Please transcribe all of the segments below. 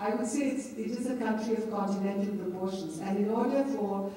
I would say it is a country of continental proportions, and in order for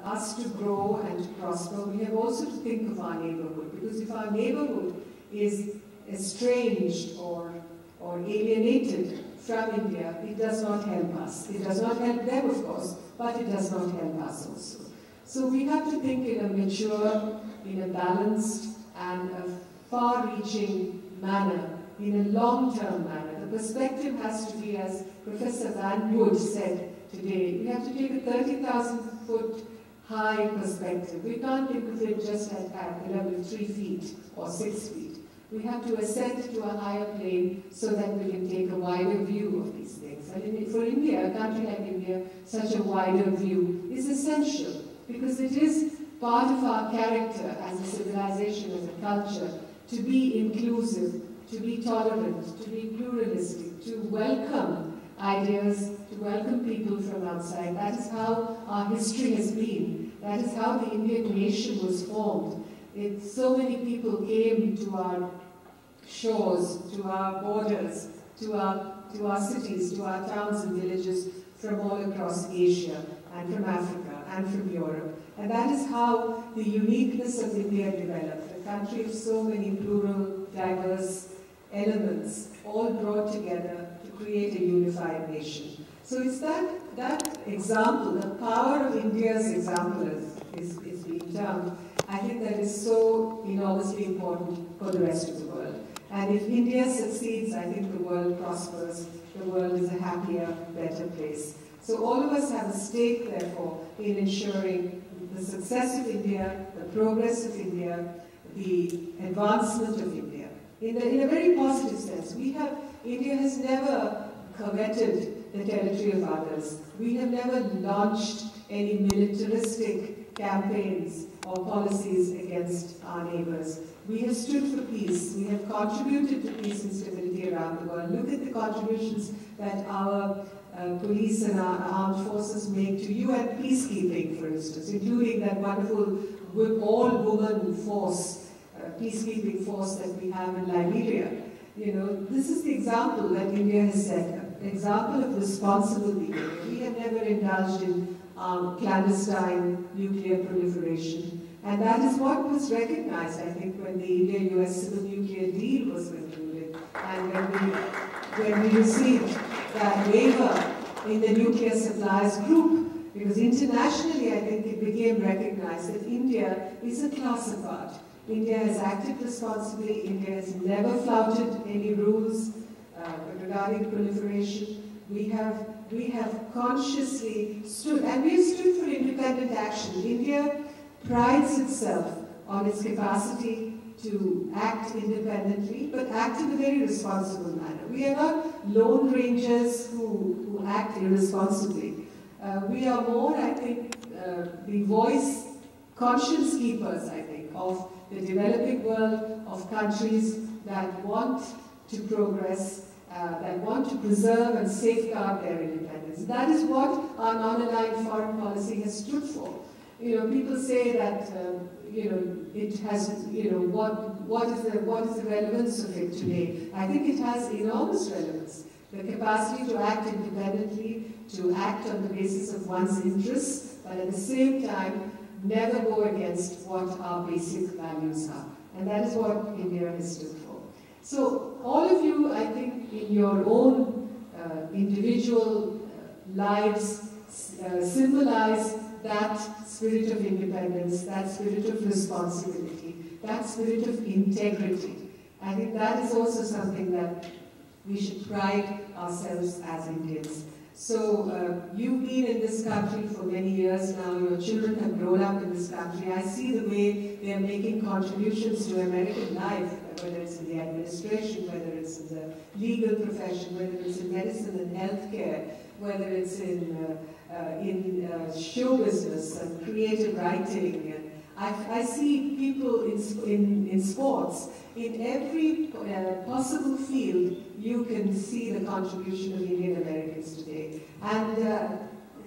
us to grow and to prosper, we have also to think of our neighborhood, because if our neighborhood is estranged or alienated from India, it does not help us. It does not help them, of course, but it does not help us also. So we have to think in a mature, in a balanced, and a far-reaching manner, in a long-term manner. The perspective has to be, as Professor Van Wood said today, we have to take a 30,000-foot high perspective. We can't think of it just at the level of 3 feet or 6 feet. We have to ascend to a higher plane so that we can take a wider view of these things. And for India, a country like India, such a wider view is essential, because it is part of our character as a civilization, as a culture, to be inclusive, to be tolerant, to be pluralistic, to welcome ideas, to welcome people from outside. That is how our history has been. That is how the Indian nation was formed. So many people came to our shores, to our borders, to our cities, to our towns and villages from all across Asia and from Africa and from Europe. And that is how the uniqueness of India developed, a country of so many plural, diverse elements, all brought together to create a unified nation. So it's that example, the power of India's example is being termed. I think that is so enormously important for the rest of the world. And if India succeeds, I think the world prospers, the world is a happier, better place. So all of us have a stake, therefore, in ensuring the success of India, the progress of India, the advancement of India. In a very positive sense, India has never coveted the territory of others. We have never launched any militaristic campaigns or policies against our neighbors. We have stood for peace. We have contributed to peace and stability around the world. Look at the contributions that our police and our armed forces make to UN peacekeeping, for instance, including that wonderful all-woman force, peacekeeping force that we have in Liberia. You know, this is the example that India has set, an example of responsible behavior. We have never indulged in clandestine nuclear proliferation. And that is what was recognized, I think, when the India-US civil nuclear deal was concluded, and when we received that waiver in the nuclear suppliers group, because internationally, I think it became recognized that India is a class apart. India has acted responsibly. India has never flouted any rules regarding proliferation. We have consciously stood, and we have stood for independent action. India prides itself on its capacity to act independently, but act in a very responsible manner. We are not lone rangers who act irresponsibly. We are more, I think, the voice, conscience keepers, I think, of the developing world, of countries that want to progress, that want to preserve and safeguard their independence. That is what our non-aligned foreign policy has stood for. You know, people say that, you know, it has, you know, what is the relevance of it today? I think it has enormous relevance. The capacity to act independently, to act on the basis of one's interests, but at the same time, never go against what our basic values are. And that is what India has stood for. So all of you, I think, in your own individual lives, symbolize that spirit of independence, that spirit of responsibility, that spirit of integrity. I think that is also something that we should pride ourselves as Indians. So you've been in this country for many years now, your children have grown up in this country. I see the way they are making contributions to American life, whether it's in the administration, whether it's in the legal profession, whether it's in medicine and healthcare, whether it's in show business and creative writing. And I see people in sports. In every possible field, you can see the contribution of Indian Americans today. And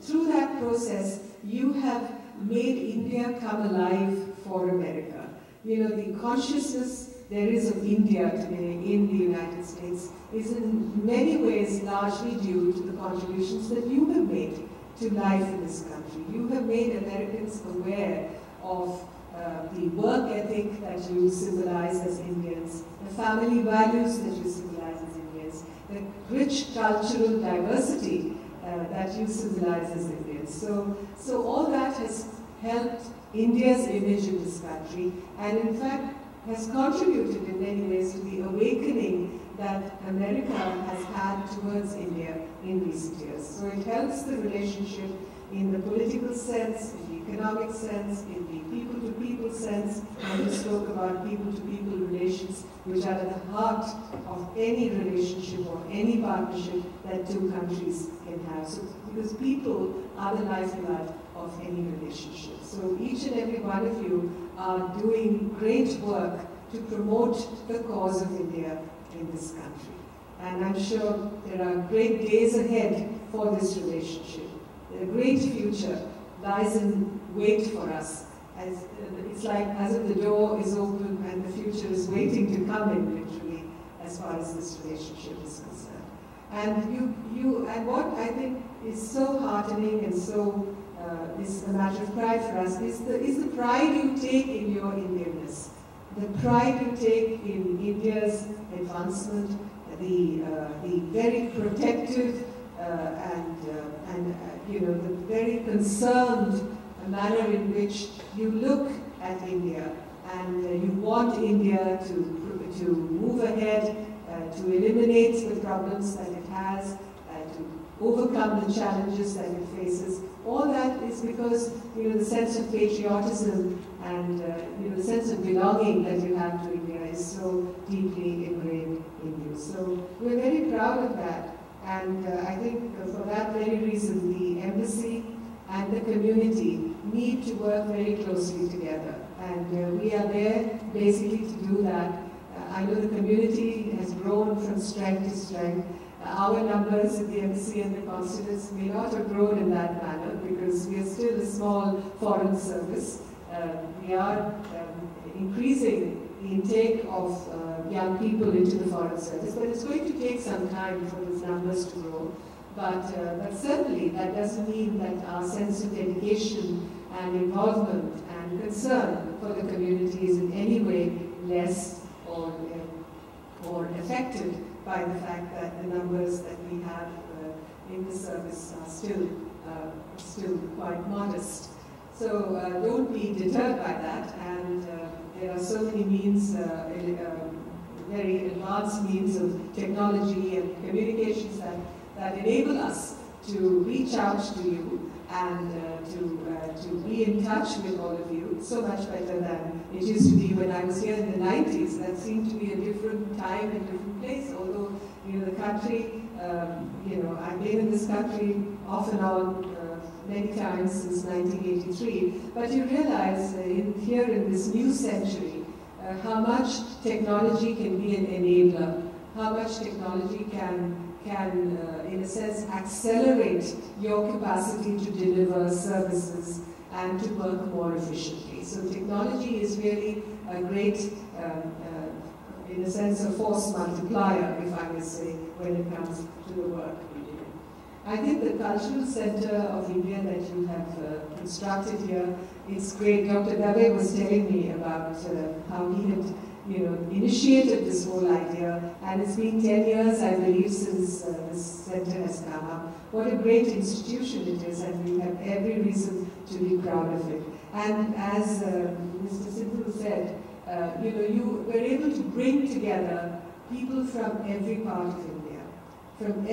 through that process, you have made India come alive for America. You know, the consciousness there is of India today in the United States is in many ways largely due to the contributions that you have made to life in this country. You have made Americans aware of the work ethic that you symbolize as Indians, the family values that you symbolize as Indians, the rich cultural diversity that you symbolize as Indians. So all that has helped India's image in this country, and in fact has contributed in many ways to the awakening that America has had towards India in recent years. So it helps the relationship in the political sense, in the economic sense, in the people-to-people sense, and you spoke about people-to-people relations, which are at the heart of any relationship or any partnership that two countries can have. So, because people are the lifeblood of any relationship. So each and every one of you are doing great work to promote the cause of India in this country. And I'm sure there are great days ahead for this relationship. A great future lies in wait for us. It's like as if the door is open and the future is waiting to come in, literally, as far as this relationship is concerned. And what I think is so heartening and so is a matter of pride for us is the pride you take in your Indianness, the pride you take in India's advancement, the very protective and the very concerned manner in which you look at India, and you want India to move ahead, to eliminate the problems that it has, to overcome the challenges that it faces. All that is because the sense of patriotism and the sense of belonging that you have to India is so deeply ingrained in you. So we're very proud of that, and I think for that very reason the embassy and the community need to work very closely together, and we are there basically to do that. I know the community has grown from strength to strength. Our numbers in the embassy and the consulates may not have grown in that manner because we are still a small foreign service. We are increasing the intake of young people into the foreign service, but it's going to take some time for these numbers to grow. But certainly that doesn't mean that our sense of dedication and involvement and concern for the community is in any way less or affected by the fact that the numbers that we have in the service are still quite modest. So don't be deterred by that, and there are so many means, very advanced means of technology and communications that enable us to reach out to you and to be in touch with all of you so much better than it used to be when I was here in the 90s. That seemed to be a different time and different place, although the country, I've been in this country off and on many times since 1983, but you realize here in this new century how much technology can be an enabler, how much technology can in a sense, accelerate your capacity to deliver services and to work more efficiently. So technology is really a great, in a sense, a force multiplier, if I may say, when it comes to the work we do. I think the Cultural Center of India that you have constructed here, it's great. Dr. Dave was telling me about how he had initiated this whole idea, and it's been 10 years, I believe, since this center has come up. What a great institution it is, and we have every reason to be proud of it. And as Mr. Sindhu said, you were able to bring together people from every part of India, from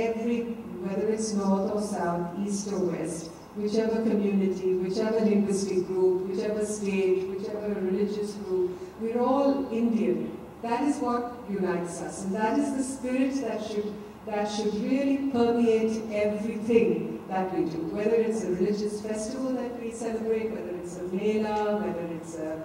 whether it's north or south, east or west, whichever community, whichever linguistic group, whichever state, whichever religious group, we're all Indian. That is what unites us, and that is the spirit that should really permeate everything that we do. Whether it's a religious festival that we celebrate, whether it's a mela, whether it's a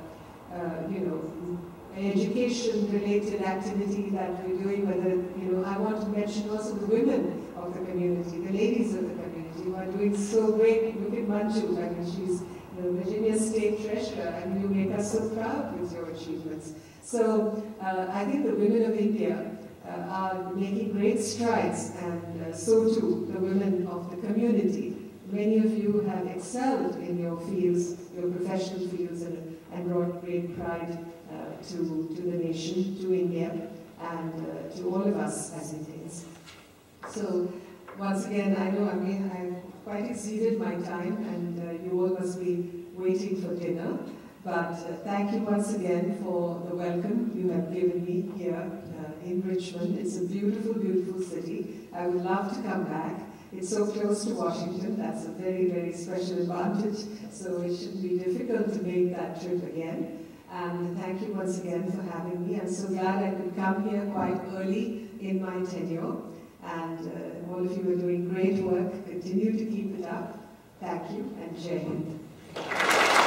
education-related activity that we're doing, whether I want to mention also the women of the community, the ladies of the community who are doing so great. Look at Manju, she's the Virginia State Treasurer, and you make us so proud with your achievements. So I think the women of India are making great strides, and so too the women of the community. Many of you have excelled in your fields, your professional fields, and brought great pride to the nation, to India, and to all of us as Indians. So once again, I know I've quite exceeded my time, and you all must be waiting for dinner. But thank you once again for the welcome you have given me here in Richmond. It's a beautiful, beautiful city. I would love to come back. It's so close to Washington. That's a very, very special advantage. So it shouldn't be difficult to make that trip again. And thank you once again for having me. I'm so glad I could come here quite early in my tenure. And all of you are doing great work. Continue to keep it up. Thank you, and Jai Hind.